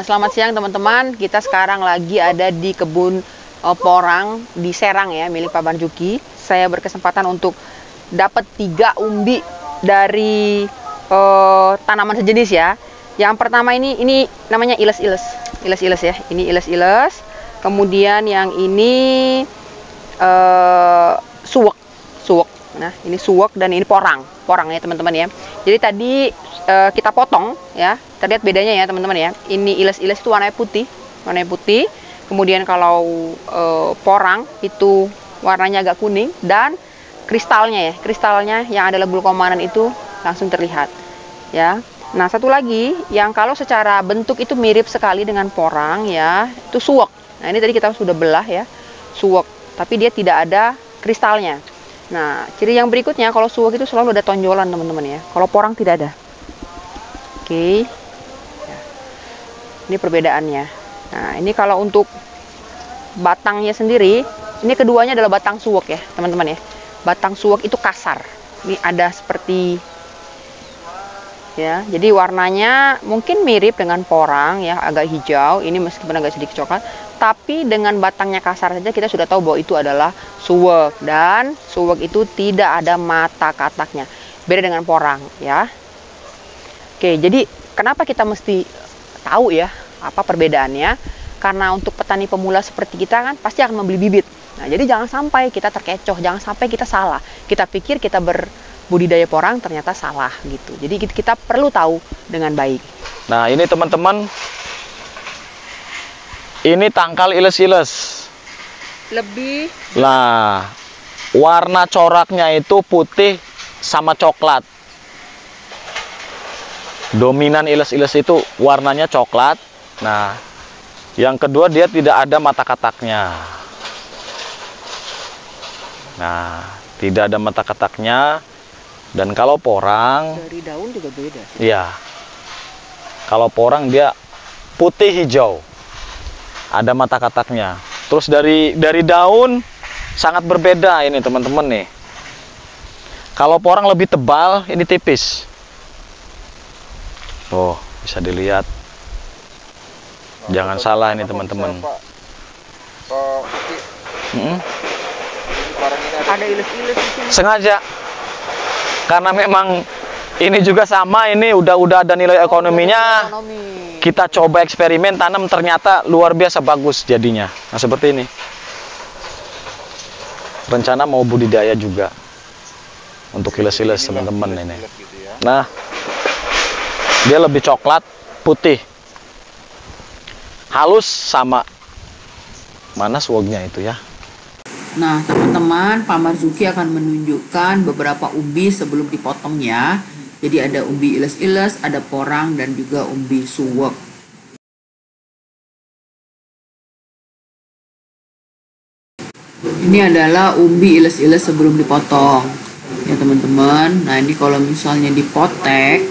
Selamat siang teman-teman, kita sekarang lagi ada di kebun porang di Serang ya, milik Pak Marzuki. Saya berkesempatan untuk dapat 3 umbi dari tanaman sejenis ya. Yang pertama ini namanya iles-iles ya, ini iles-iles. Kemudian yang ini suwek. Nah ini suwek dan ini porang ya teman-teman ya. Jadi tadi kita potong ya, terlihat bedanya ya teman-teman ya. Ini iles-iles itu warnanya putih. Kemudian kalau porang itu warnanya agak kuning, dan kristalnya yang adalah glukomanan itu langsung terlihat ya. Nah satu lagi yang kalau secara bentuk itu mirip sekali dengan porang ya, itu suwek. Nah ini tadi kita sudah belah ya, suwek, tapi dia tidak ada kristalnya. Nah ciri yang berikutnya, kalau suwek itu selalu ada tonjolan teman-teman ya, kalau porang tidak ada. Oke. Ini perbedaannya. Nah ini kalau untuk batangnya sendiri, ini keduanya adalah batang suwek ya teman-teman ya. Batang suwek itu kasar, ini ada seperti ya, jadi warnanya mungkin mirip dengan porang ya, agak hijau, ini meskipun agak sedikit coklat, tapi dengan batangnya kasar saja kita sudah tahu bahwa itu adalah suwek, dan suwek itu tidak ada mata kataknya, beda dengan porang ya. Oke, jadi kenapa kita mesti tahu ya apa perbedaannya? Karena untuk petani pemula seperti kita kan pasti akan membeli bibit. Nah, jadi jangan sampai kita terkecoh, jangan sampai kita salah. Kita pikir kita budidaya porang, ternyata salah gitu. Jadi kita perlu tahu dengan baik. Nah ini teman-teman, ini tangkal iles-iles. Lebih. Nah warna coraknya itu putih sama coklat. Dominan iles-iles itu warnanya coklat. Nah yang kedua, dia tidak ada mata kataknya. Nah tidak ada mata kataknya. Dan kalau porang, dari daun juga beda. Iya. Kalau porang dia putih hijau, ada mata kataknya. Terus dari daun sangat berbeda ini teman-teman nih. Kalau porang lebih tebal, ini tipis. Oh bisa dilihat. Jangan salah ini teman-teman. Ada iles-iles di sini. Sengaja. Karena memang ini juga sama, ini udah ada nilai ekonominya. Kita coba eksperimen tanam, ternyata luar biasa bagus jadinya. Nah seperti ini. Rencana mau budidaya juga untuk iles-iles teman-teman ini. Nah dia lebih coklat putih, halus sama mana suweknya itu ya. Nah teman-teman, Pak Marzuki akan menunjukkan beberapa umbi sebelum dipotongnya. Jadi ada umbi iles-iles, ada porang, dan juga umbi suwek. Ini adalah umbi iles-iles sebelum dipotong ya teman-teman. Nah ini kalau misalnya dipotek,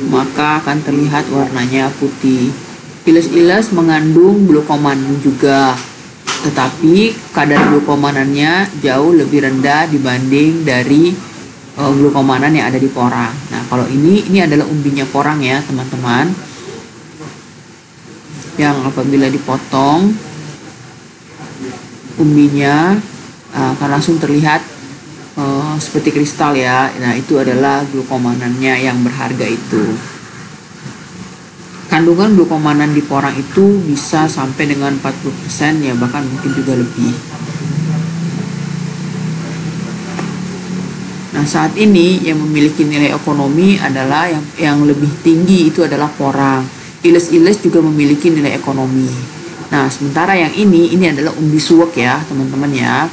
maka akan terlihat warnanya putih. Iles-iles mengandung glukomanan juga, tetapi kadar glukomanannya jauh lebih rendah dibanding dari glukomanan yang ada di porang. Nah kalau ini adalah umbinya porang ya teman-teman, yang apabila dipotong umbinya akan langsung terlihat seperti kristal ya. Nah itu adalah glukomanannya yang berharga itu. Kandungan glukomanan di porang itu bisa sampai dengan 40% ya, bahkan mungkin juga lebih. Nah saat ini yang memiliki nilai ekonomi adalah yang lebih tinggi, itu adalah porang. Iles-iles juga memiliki nilai ekonomi. Nah sementara yang ini adalah umbi suwek ya teman-teman ya.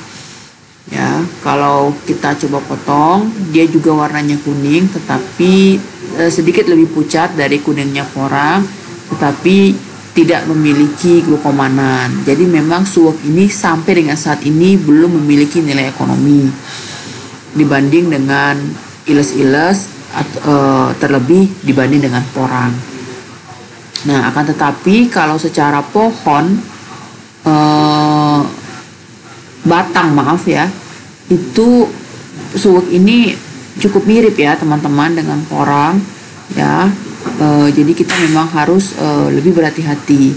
Ya kalau kita coba potong, dia juga warnanya kuning, tetapi sedikit lebih pucat dari kuningnya porang, tetapi tidak memiliki glukomanan. Jadi memang suwek ini sampai dengan saat ini belum memiliki nilai ekonomi dibanding dengan iles-iles, terlebih dibanding dengan porang. Nah akan tetapi kalau secara pohon batang itu suwek ini cukup mirip ya teman-teman dengan porang ya. Jadi kita memang harus lebih berhati-hati,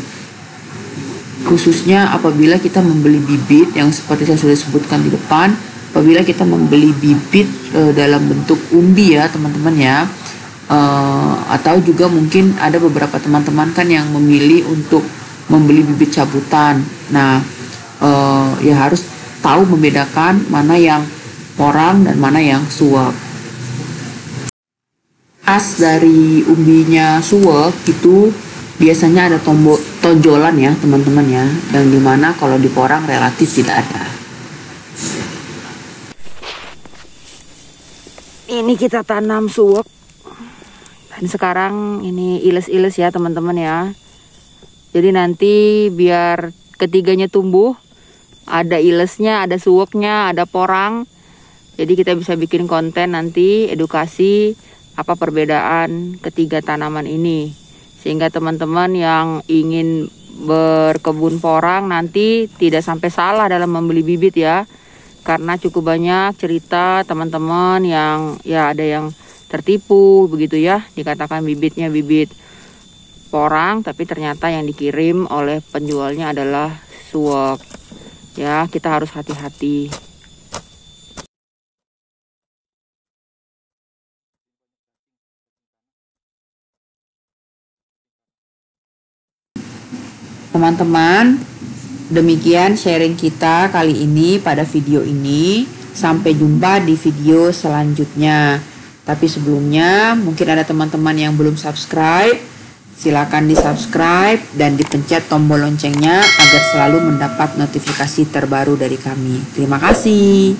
khususnya apabila kita membeli bibit yang seperti saya sudah sebutkan di depan. Apabila kita membeli bibit dalam bentuk umbi ya teman-teman ya, atau juga mungkin ada beberapa teman-teman kan yang memilih untuk membeli bibit cabutan. Nah, ya harus tahu membedakan mana yang porang dan mana yang suwak. As dari umbinya suwak itu biasanya ada tonjolan ya teman-teman ya, yang dimana kalau di porang relatif tidak ada. Ini kita tanam suwak dan sekarang ini iles-iles ya teman-teman ya. Jadi nanti biar ketiganya tumbuh, ada ilesnya, ada suwaknya, ada porang. Jadi kita bisa bikin konten nanti edukasi apa perbedaan ketiga tanaman ini, sehingga teman-teman yang ingin berkebun porang nanti tidak sampai salah dalam membeli bibit ya. Karena cukup banyak cerita teman-teman yang ya ada yang tertipu begitu ya, dikatakan bibitnya bibit porang tapi ternyata yang dikirim oleh penjualnya adalah suwak. Ya, kita harus hati-hati. Teman-teman, demikian sharing kita kali ini pada video ini. Sampai jumpa di video selanjutnya. Tapi sebelumnya mungkin ada teman-teman yang belum subscribe, silakan di subscribe dan dipencet tombol loncengnya agar selalu mendapat notifikasi terbaru dari kami. Terima kasih.